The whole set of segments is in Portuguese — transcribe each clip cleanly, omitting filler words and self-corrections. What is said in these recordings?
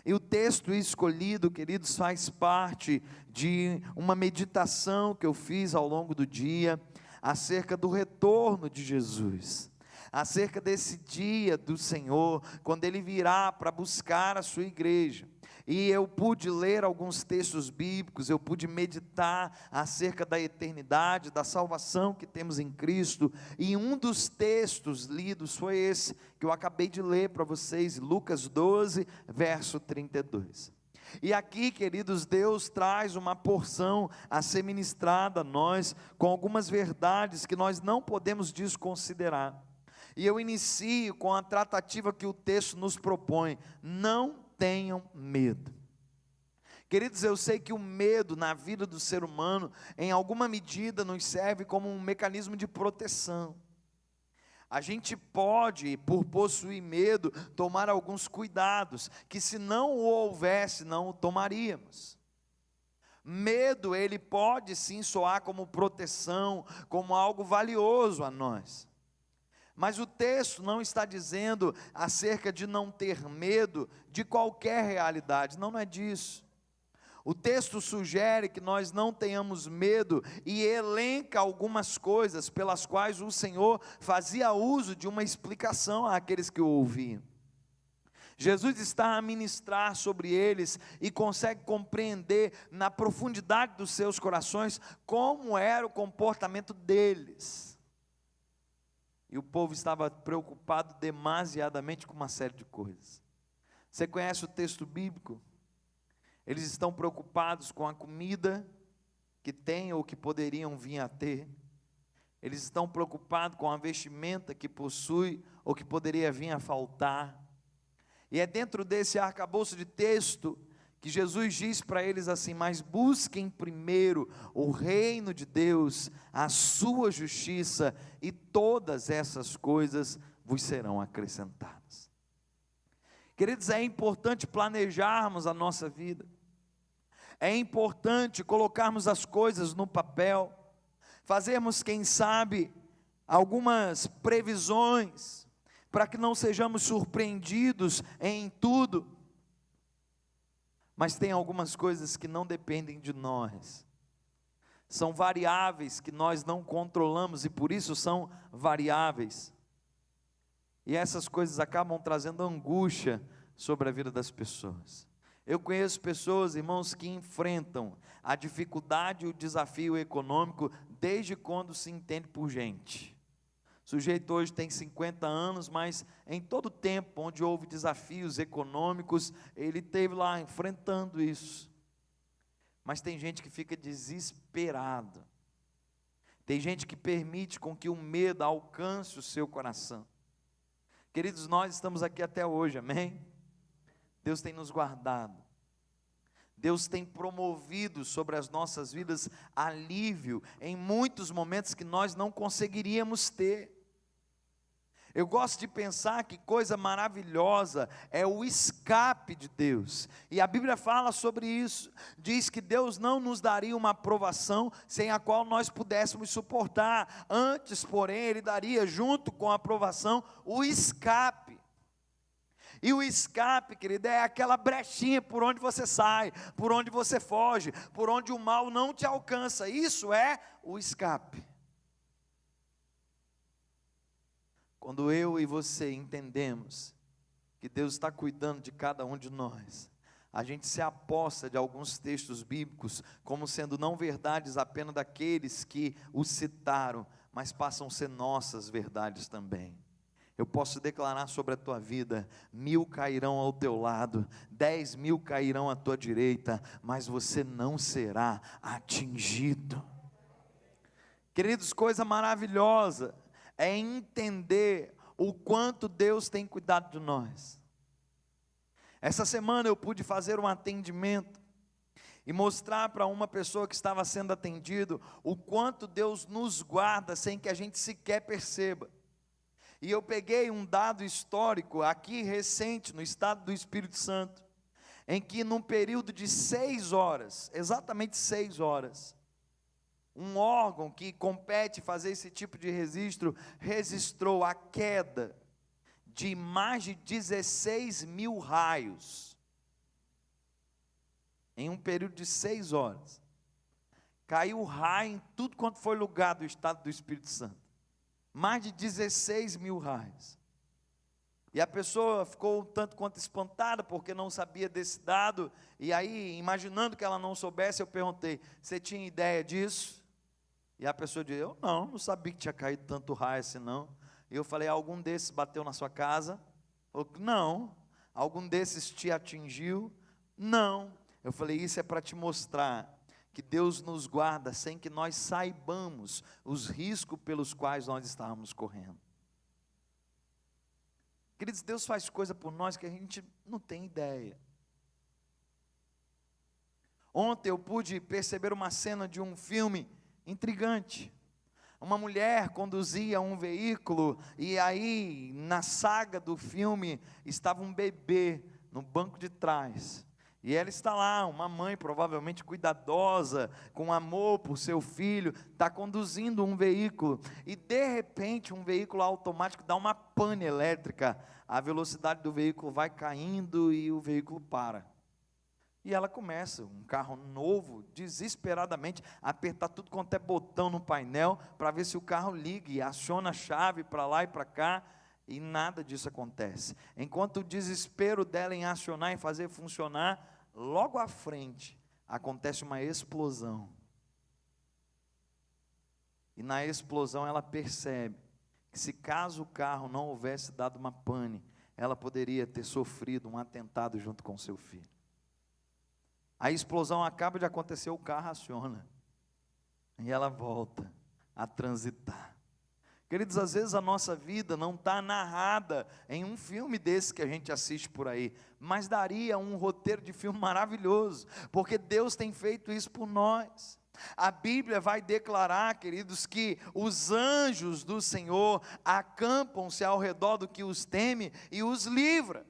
E o texto escolhido, queridos, faz parte de uma meditação que eu fiz ao longo do dia, acerca do retorno de Jesus, acerca desse dia do Senhor, quando Ele virá para buscar a sua igreja. E eu pude ler alguns textos bíblicos, eu pude meditar acerca da eternidade, da salvação que temos em Cristo, e um dos textos lidos foi esse, que eu acabei de ler para vocês, Lucas 12, verso 32. E aqui, queridos, Deus traz uma porção a ser ministrada a nós, com algumas verdades que nós não podemos desconsiderar. E eu inicio com a tratativa que o texto nos propõe: não tenham medo. Queridos, eu sei que o medo na vida do ser humano, em alguma medida, nos serve como um mecanismo de proteção. A gente pode, por possuir medo, tomar alguns cuidados, que se não o houvesse, não o tomaríamos. Medo, ele pode sim soar como proteção, como algo valioso a nós. Mas o texto não está dizendo acerca de não ter medo de qualquer realidade, não é disso. O texto sugere que nós não tenhamos medo e elenca algumas coisas pelas quais o Senhor fazia uso de uma explicação àqueles que o ouviam. Jesus está a ministrar sobre eles e consegue compreender na profundidade dos seus corações como era o comportamento deles. E o povo estava preocupado demasiadamente com uma série de coisas. Você conhece o texto bíblico? Eles estão preocupados com a comida que têm ou que poderiam vir a ter. Eles estão preocupados com a vestimenta que possui ou que poderia vir a faltar. E é dentro desse arcabouço de texto que Jesus diz para eles assim: mas busquem primeiro o reino de Deus, a sua justiça, e todas essas coisas vos serão acrescentadas. Queridos, é importante planejarmos a nossa vida, é importante colocarmos as coisas no papel, fazermos, quem sabe, algumas previsões, para que não sejamos surpreendidos em tudo. Mas tem algumas coisas que não dependem de nós, são variáveis que nós não controlamos e por isso são variáveis, e essas coisas acabam trazendo angústia sobre a vida das pessoas. Eu conheço pessoas, irmãos, que enfrentam a dificuldade e o desafio econômico desde quando se entende por gente. O sujeito hoje tem 50 anos, mas em todo tempo onde houve desafios econômicos, ele esteve lá enfrentando isso. Mas tem gente que fica desesperado. Tem gente que permite com que o medo alcance o seu coração. Queridos, nós estamos aqui até hoje, amém? Deus tem nos guardado. Deus tem promovido sobre as nossas vidas alívio em muitos momentos que nós não conseguiríamos ter. Eu gosto de pensar que coisa maravilhosa é o escape de Deus, e a Bíblia fala sobre isso, diz que Deus não nos daria uma aprovação sem a qual nós pudéssemos suportar, antes, porém, Ele daria junto com a aprovação o escape. E o escape, querido, é aquela brechinha por onde você sai, por onde você foge, por onde o mal não te alcança, isso é o escape. Quando eu e você entendemos que Deus está cuidando de cada um de nós, a gente se aposta de alguns textos bíblicos como sendo não verdades apenas daqueles que os citaram, mas passam a ser nossas verdades também. Eu posso declarar sobre a tua vida: 1000 cairão ao teu lado, 10.000 cairão à tua direita, mas você não será atingido. Queridos, coisa maravilhosa é entender o quanto Deus tem cuidado de nós. Essa semana eu pude fazer um atendimento e mostrar para uma pessoa que estava sendo atendido o quanto Deus nos guarda sem que a gente sequer perceba. E eu peguei um dado histórico aqui recente no estado do Espírito Santo, em que num período de 6 horas, exatamente 6 horas, um órgão que compete fazer esse tipo de registro, registrou a queda de mais de 16.000 raios. em um período de 6 horas, caiu raio em tudo quanto foi lugar do estado do Espírito Santo. Mais de 16 mil raios. E a pessoa ficou um tanto quanto espantada, porque não sabia desse dado, e aí, imaginando que ela não soubesse, eu perguntei, você tinha ideia disso? E a pessoa disse, eu não sabia que tinha caído tanto raio assim não. E eu falei, algum desses bateu na sua casa? Falou, não. Algum desses te atingiu? Não. Eu falei, isso é para te mostrar que Deus nos guarda sem que nós saibamos os riscos pelos quais nós estávamos correndo. Queridos, Deus faz coisa por nós que a gente não tem ideia. Ontem eu pude perceber uma cena de um filme intrigante. Uma mulher conduzia um veículo e aí na saga do filme estava um bebê no banco de trás. E ela está lá, uma mãe provavelmente cuidadosa, com amor por seu filho, está conduzindo um veículo, e de repente um veículo automático dá uma pane elétrica, a velocidade do veículo vai caindo e o veículo para. E ela começa, um carro novo, desesperadamente, a apertar tudo quanto é botão no painel, para ver se o carro liga, e aciona a chave para lá e para cá, e nada disso acontece. Enquanto o desespero dela em acionar e fazer funcionar, logo à frente acontece uma explosão. E na explosão ela percebe que se caso o carro não houvesse dado uma pane, ela poderia ter sofrido um atentado junto com seu filho. A explosão acaba de acontecer, o carro aciona. E ela volta a transitar. Queridos, às vezes a nossa vida não está narrada em um filme desse que a gente assiste por aí, mas daria um roteiro de filme maravilhoso, porque Deus tem feito isso por nós. A Bíblia vai declarar, queridos, que os anjos do Senhor acampam-se ao redor do que os teme e os livra.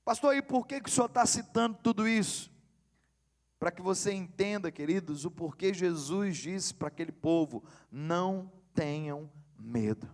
Pastor, e por que o senhor está citando tudo isso? Para que você entenda, queridos, o porquê Jesus disse para aquele povo, não tenham medo.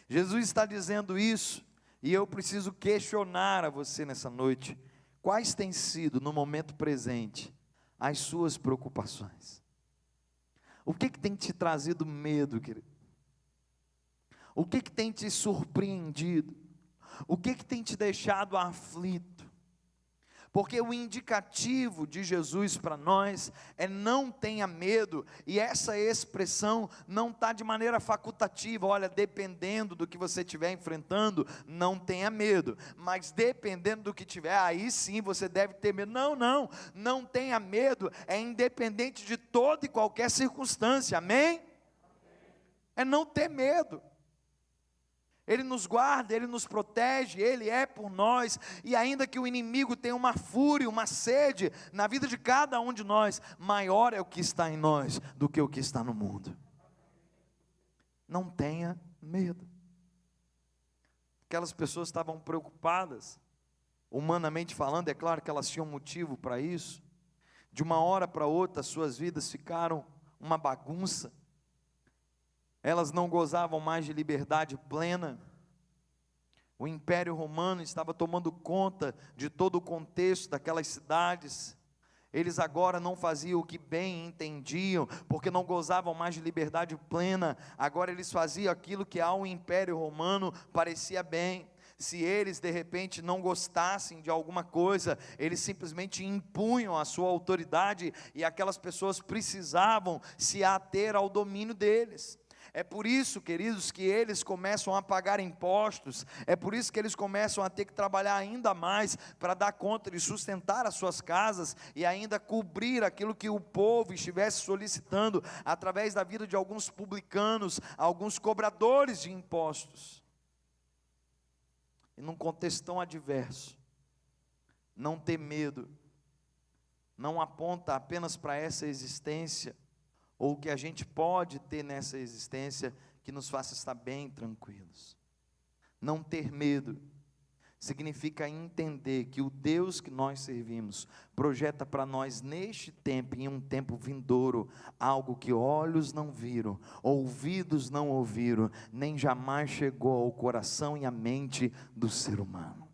Jesus está dizendo isso, e eu preciso questionar a você nessa noite, quais têm sido, no momento presente, as suas preocupações? O que tem te trazido medo, querido? O que tem te surpreendido? O que tem te deixado aflito? Porque o indicativo de Jesus para nós é não tenha medo, e essa expressão não está de maneira facultativa, olha, dependendo do que você estiver enfrentando, não tenha medo, mas dependendo do que tiver, aí sim você deve ter medo. Não tenha medo, é independente de toda e qualquer circunstância, amém? É não ter medo. Ele nos guarda, Ele nos protege, Ele é por nós, e ainda que o inimigo tenha uma fúria, uma sede, na vida de cada um de nós, maior é o que está em nós, do que o que está no mundo. Não tenha medo. Aquelas pessoas estavam preocupadas, humanamente falando, é claro que elas tinham motivo para isso, de uma hora para outra, suas vidas ficaram uma bagunça, elas não gozavam mais de liberdade plena, o Império Romano estava tomando conta de todo o contexto daquelas cidades, eles agora não faziam o que bem entendiam, porque não gozavam mais de liberdade plena, agora eles faziam aquilo que ao Império Romano parecia bem. Se eles de repente não gostassem de alguma coisa, eles simplesmente impunham a sua autoridade, e aquelas pessoas precisavam se ater ao domínio deles. É por isso, queridos, que eles começam a pagar impostos, é por isso que eles começam a ter que trabalhar ainda mais para dar conta de sustentar as suas casas e ainda cobrir aquilo que o povo estivesse solicitando através da vida de alguns publicanos, alguns cobradores de impostos. E num contexto tão adverso, não ter medo, não aponta apenas para essa existência, ou o que a gente pode ter nessa existência que nos faça estar bem tranquilos. Não ter medo significa entender que o Deus que nós servimos projeta para nós neste tempo e em um tempo vindouro algo que olhos não viram, ouvidos não ouviram, nem jamais chegou ao coração e à mente do ser humano.